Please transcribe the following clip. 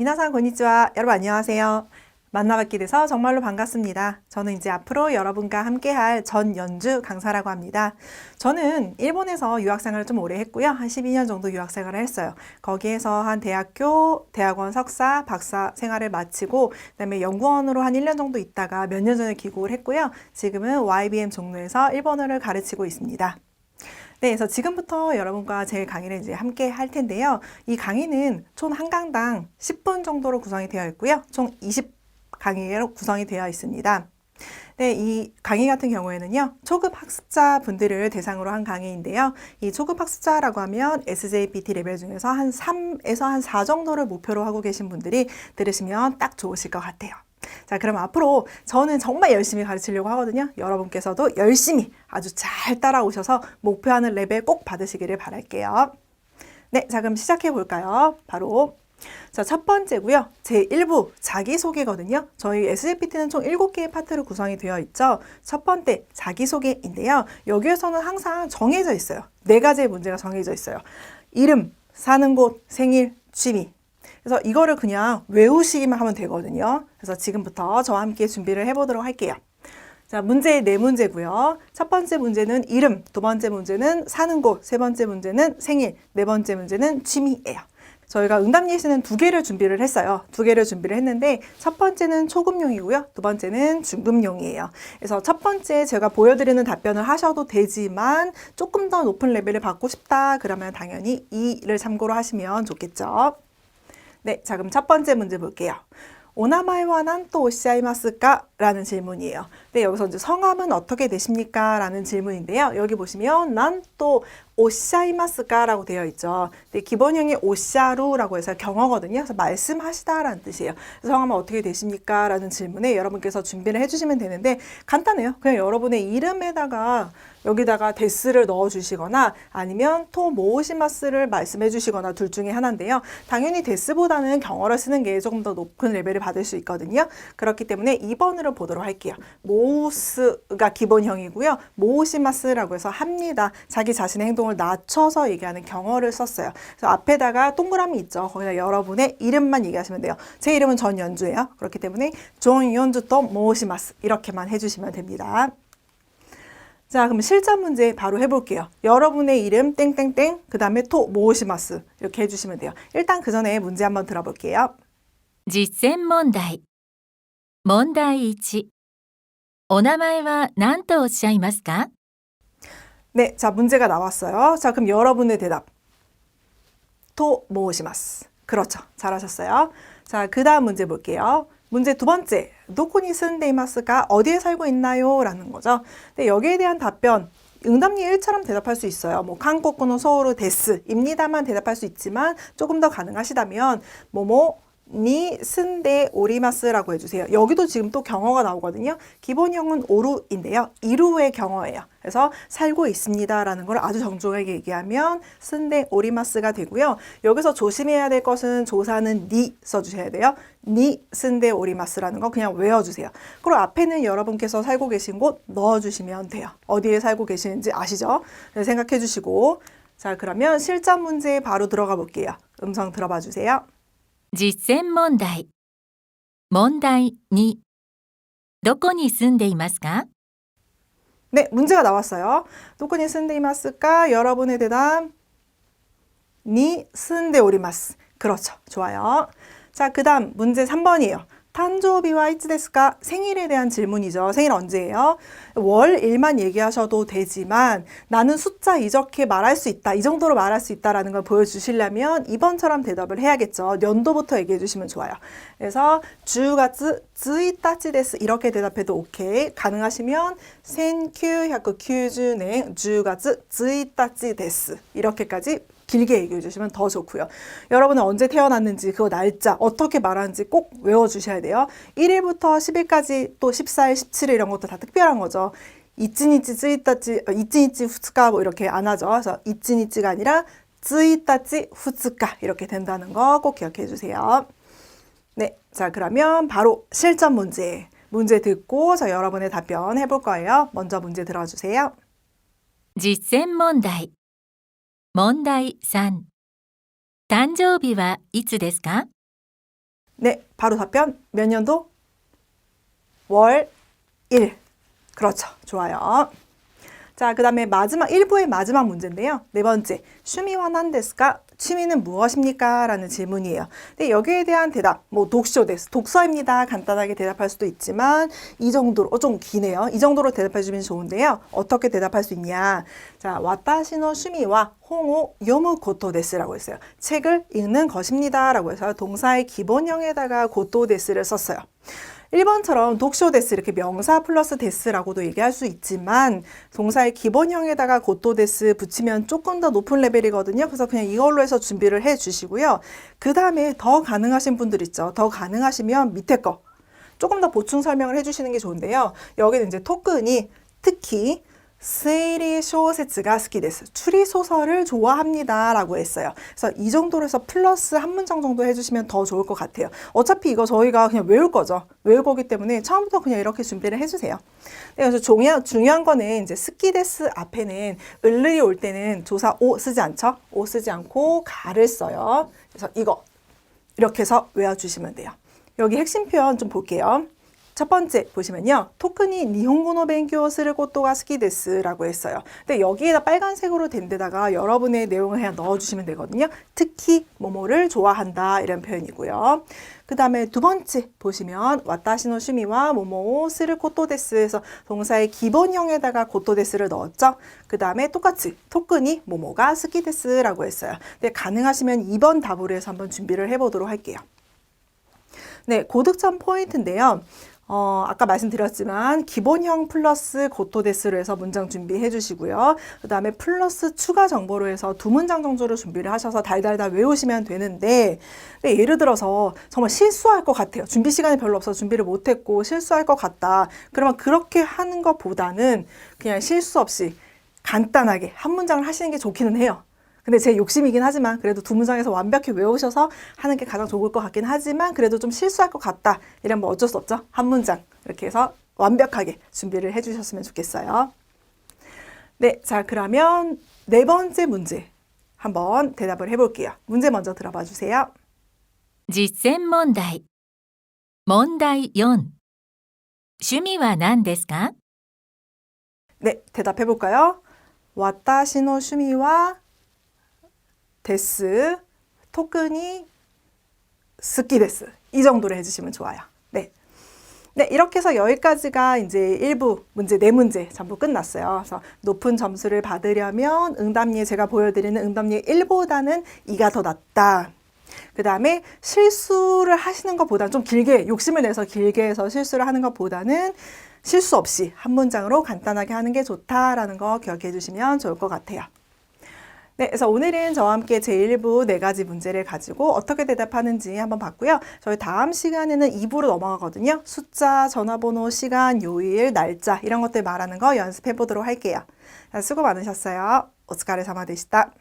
미나상 건니치와 여러분 안녕하세요. 만나뵙게 돼서 정말로 반갑습니다. 저는 이제 앞으로 여러분과 함께할 전연주 강사라고 합니다. 저는 일본에서 유학생활을 좀 오래 했고요. 한 12년 정도 유학생활을 했어요. 거기에서 한 대학원 석사, 박사 생활을 마치고 그다음에 연구원으로 한 1년 정도 있다가 몇 년 전에 귀국을 했고요. 지금은 YBM 종로에서 일본어를 가르치고 있습니다. 네, 그래서 지금부터 여러분과 제 강의를 이제 함께 할 텐데요. 이 강의는 총 한 강당 10분 정도로 구성이 되어 있고요. 총 20강의로 구성이 되어 있습니다. 네, 이 강의 같은 경우에는요, 초급 학습자 분들을 대상으로 한 강의인데요. 이 초급 학습자라고 하면 SJPT 레벨 중에서 한 3에서 한 4 정도를 목표로 하고 계신 분들이 들으시면 딱 좋으실 것 같아요. 자, 그럼 앞으로 저는 정말 열심히 가르치려고 하거든요. 여러분께서도 열심히 아주 잘 따라오셔서 목표하는 레벨 꼭 받으시기를 바랄게요. 네, 자, 그럼 시작해 볼까요? 바로 자, 첫 번째고요. 제1부 자기소개거든요. 저희 SJPT는 총 7개의 파트로 구성이 되어 있죠. 첫 번째 자기소개인데요. 여기에서는 항상 정해져 있어요. 4가지의 문제가 정해져 있어요. 이름, 사는 곳, 생일, 취미. 그래서 이거를 그냥 외우시기만 하면 되거든요. 그래서 지금부터 저와 함께 준비를 해보도록 할게요. 자, 문제 4문제고요. 첫 번째 문제는 이름, 두 번째 문제는 사는 곳, 세 번째 문제는 생일, 네 번째 문제는 취미예요. 저희가 응답 예시는 2개를 준비를 했어요. 2개를 준비를 했는데 첫 번째는 초급용이고요. 두 번째는 중급용이에요. 그래서 첫 번째 제가 보여드리는 답변을 하셔도 되지만 조금 더 높은 레벨을 받고 싶다 그러면 당연히 2를 참고로 하시면 좋겠죠. 네, 자 그럼 첫 번째 문제 볼게요. 오나마이와 난또 오시아이마스까? 라는 질문이에요. 네, 여기서 이제 성함은 어떻게 되십니까? 라는 질문인데요. 여기 보시면 난또 오시아이마스까? 라고 되어 있죠. 네, 기본형이 오시아루라고 해서 경어거든요. 그래서 말씀하시다라는 뜻이에요. 성함은 어떻게 되십니까? 라는 질문에 여러분께서 준비를 해주시면 되는데 간단해요. 그냥 여러분의 이름에다가 여기다가 데스를 넣어주시거나 아니면 토 모으시마스를 말씀해 주시거나 둘 중에 하나인데요. 당연히 데스보다는 경어를 쓰는 게 조금 더 높은 레벨을 받을 수 있거든요. 그렇기 때문에 2번으로 보도록 할게요. 모우스가 기본형이고요. 모우시마스라고 해서 합니다. 자기 자신의 행동을 낮춰서 얘기하는 경어를 썼어요. 그래서 앞에다가 동그라미 있죠. 거기다 여러분의 이름만 얘기하시면 돼요. 제 이름은 전연주예요. 그렇기 때문에 전연주 또 모우시마스 이렇게만 해주시면 됩니다. 자, 그럼 실전 문제 바로 해볼게요. 여러분의 이름 땡땡땡 그 다음에 토 모으시마스 이렇게 해주시면 돼요. 일단 그 전에 문제 한번 들어볼게요. 実践問題。問題1。お名前は何とおっしゃいますか？ 네, 자 문제가 나왔어요. 자, 그럼 여러분의 대답. 토 모으시마스. 그렇죠. 잘하셨어요. 자, 그 다음 문제 볼게요. 문제 두 번째. 도코니 쓴데이마스가 어디에 살고 있나요? 라는 거죠. 근데 여기에 대한 답변. 응답리 1처럼 대답할 수 있어요. 뭐 한국어는 서울의 데스입니다만 대답할 수 있지만 조금 더 가능하시다면 뭐뭐 니 쓴데 오리마스라고 해주세요. 여기도 지금 또 경어가 나오거든요. 기본형은 오루인데요. 이루의 경어예요. 그래서 살고 있습니다라는 걸 아주 정중하게 얘기하면 쓴데 오리마스가 되고요. 여기서 조심해야 될 것은 조사는 니 써주셔야 돼요. 니 쓴데 오리마스라는 거 그냥 외워주세요. 그리고 앞에는 여러분께서 살고 계신 곳 넣어주시면 돼요. 어디에 살고 계시는지 아시죠? 생각해 주시고 자 그러면 실전 문제 바로 들어가 볼게요. 음성 들어봐 주세요. 実践問題。問題2。どこに住んでいますか？ 네, 문제가 나왔어요. 도코니 쓴데이마스까? 여러분의 대답 니 쓴데 오리마스. 그렇죠. 좋아요. 자, 그 다음 문제 3번이에요. 탄조비와 이츠데스까? 생일에 대한 질문이죠. 생일 언제예요? 월일만 얘기하셔도 되지만 나는 숫자 이렇게 말할 수 있다. 이 정도로 말할 수 있다라는 걸 보여주시려면 2번처럼 대답을 해야겠죠. 연도부터 얘기해 주시면 좋아요. 그래서 10월 1일 데스 이렇게 대답해도 오케이. 가능하시면 1990년 10월 1일 데스 이렇게까지 길게 얘기해 주시면 더 좋고요. 여러분은 언제 태어났는지 그 날짜 어떻게 말하는지 꼭 외워주셔야 돼요. 1일부터 10일까지 또 14일, 17일 이런 것도 다 특별한 거죠. 이츠니치, 쯔이따치, 이츠니치, 후츠카 뭐 이렇게 안 하죠. 그래서 이츠니치가 아니라 쯔이따치, 후츠카 이렇게 된다는 거 꼭 기억해 주세요. 네, 자 그러면 바로 실전 문제. 문제 듣고 저 여러분의 답변 해볼 거예요. 먼저 문제 들어주세요. 実践問題。問題3。誕生日はいつですか？ 네, 바로 답변. 몇 년도? 월 1. 그렇죠. 좋아요. 자, 그 다음에 마지막 1부의 마지막 문제인데요. 네 번째, 취미와 난데스까? 취미는 무엇입니까? 라는 질문이에요. 근데 여기에 대한 대답, 뭐 독쇼 데스, 독서입니다. 간단하게 대답할 수도 있지만 이 정도로, 좀 기네요. 이 정도로 대답해 주면 좋은데요. 어떻게 대답할 수 있냐? 자, 와타시노 취미와 홍오 요무 고토 데스라고 했어요. 책을 읽는 것입니다. 라고 해서 동사의 기본형에다가 고토 데스를 썼어요. 1번처럼 독쇼 데스 이렇게 명사 플러스 데스라고도 얘기할 수 있지만 동사의 기본형에다가 고토 데스 붙이면 조금 더 높은 레벨이거든요. 그래서 그냥 이걸로 해서 준비를 해 주시고요. 그 다음에 더 가능하신 분들 있죠. 더 가능하시면 밑에 거 조금 더 보충 설명을 해 주시는 게 좋은데요. 여기는 이제 토큰이 특히 스이리 쇼세츠가 스키 데스. 추리 소설을 좋아합니다. 라고 했어요. 그래서 이 정도로 해서 플러스 한 문장 정도 해주시면 더 좋을 것 같아요. 어차피 이거 저희가 그냥 외울 거죠. 외울 거기 때문에 처음부터 그냥 이렇게 준비를 해주세요. 그래서 중요한 거는 이제 스키 데스 앞에는 을을이 올 때는 조사 오 쓰지 않죠? 오 쓰지 않고 가를 써요. 그래서 이거 이렇게 해서 외워주시면 돼요. 여기 핵심 표현 좀 볼게요. 첫 번째 보시면요. 토큰이 니혼고노 벤교 쓰를 고토가 스키 데스라고 했어요. 근데 여기에다 빨간색으로 된 데다가 여러분의 내용을 그냥 넣어주시면 되거든요. 특히 뭐뭐를 좋아한다 이런 표현이고요. 그 다음에 두 번째 보시면 와타시노 슈미와 뭐뭐 쓰를 고토 데스에서 동사의 기본형에다가 고토 데스를 넣었죠. 그 다음에 똑같이 토큰이 뭐뭐가 스키 데스라고 했어요. 근데 가능하시면 2번 답으로 해서 한번 준비를 해보도록 할게요. 네, 고득점 포인트인데요. 아까 말씀드렸지만 기본형 플러스 고토 데스로 해서 문장 준비해 주시고요. 그 다음에 플러스 추가 정보로 해서 두 문장 정도로 준비를 하셔서 달달달 외우시면 되는데 네, 예를 들어서 정말 실수할 것 같아요. 준비 시간이 별로 없어서 준비를 못했고 실수할 것 같다. 그러면 그렇게 하는 것보다는 그냥 실수 없이 간단하게 한 문장을 하시는 게 좋기는 해요. 근데 제 욕심이긴 하지만 그래도 두 문장에서 완벽히 외우셔서 하는 게 가장 좋을 것 같긴 하지만 그래도 좀 실수할 것 같다. 이러면 뭐 어쩔 수 없죠. 한 문장 이렇게 해서 완벽하게 준비를 해주셨으면 좋겠어요. 네, 자 그러면 네 번째 문제 한번 대답을 해볼게요. 문제 먼저 들어봐 주세요. 実践問題。問題4。趣味は何ですか？ 네, 대답해 볼까요? 와타시노 슈미와 데스, 토큰이 스키 데스. 이 정도로 해주시면 좋아요. 네. 네, 이렇게 해서 여기까지가 이제 1부 문제, 4문제 전부 끝났어요. 그래서 높은 점수를 받으려면 응답예 제가 보여드리는 응답예 1보다는 2가 더 낫다. 그 다음에 실수를 하시는 것보다는 좀 길게, 욕심을 내서 길게 해서 실수를 하는 것보다는 실수 없이 한 문장으로 간단하게 하는 게 좋다라는 거 기억해 주시면 좋을 것 같아요. 네, 그래서 오늘은 저와 함께 제1부 4가지 문제를 가지고 어떻게 대답하는지 한번 봤고요. 저희 다음 시간에는 2부로 넘어가거든요. 숫자, 전화번호, 시간, 요일, 날짜 이런 것들 말하는 거 연습해 보도록 할게요. 수고 많으셨어요. 오츠카레사마 되시다.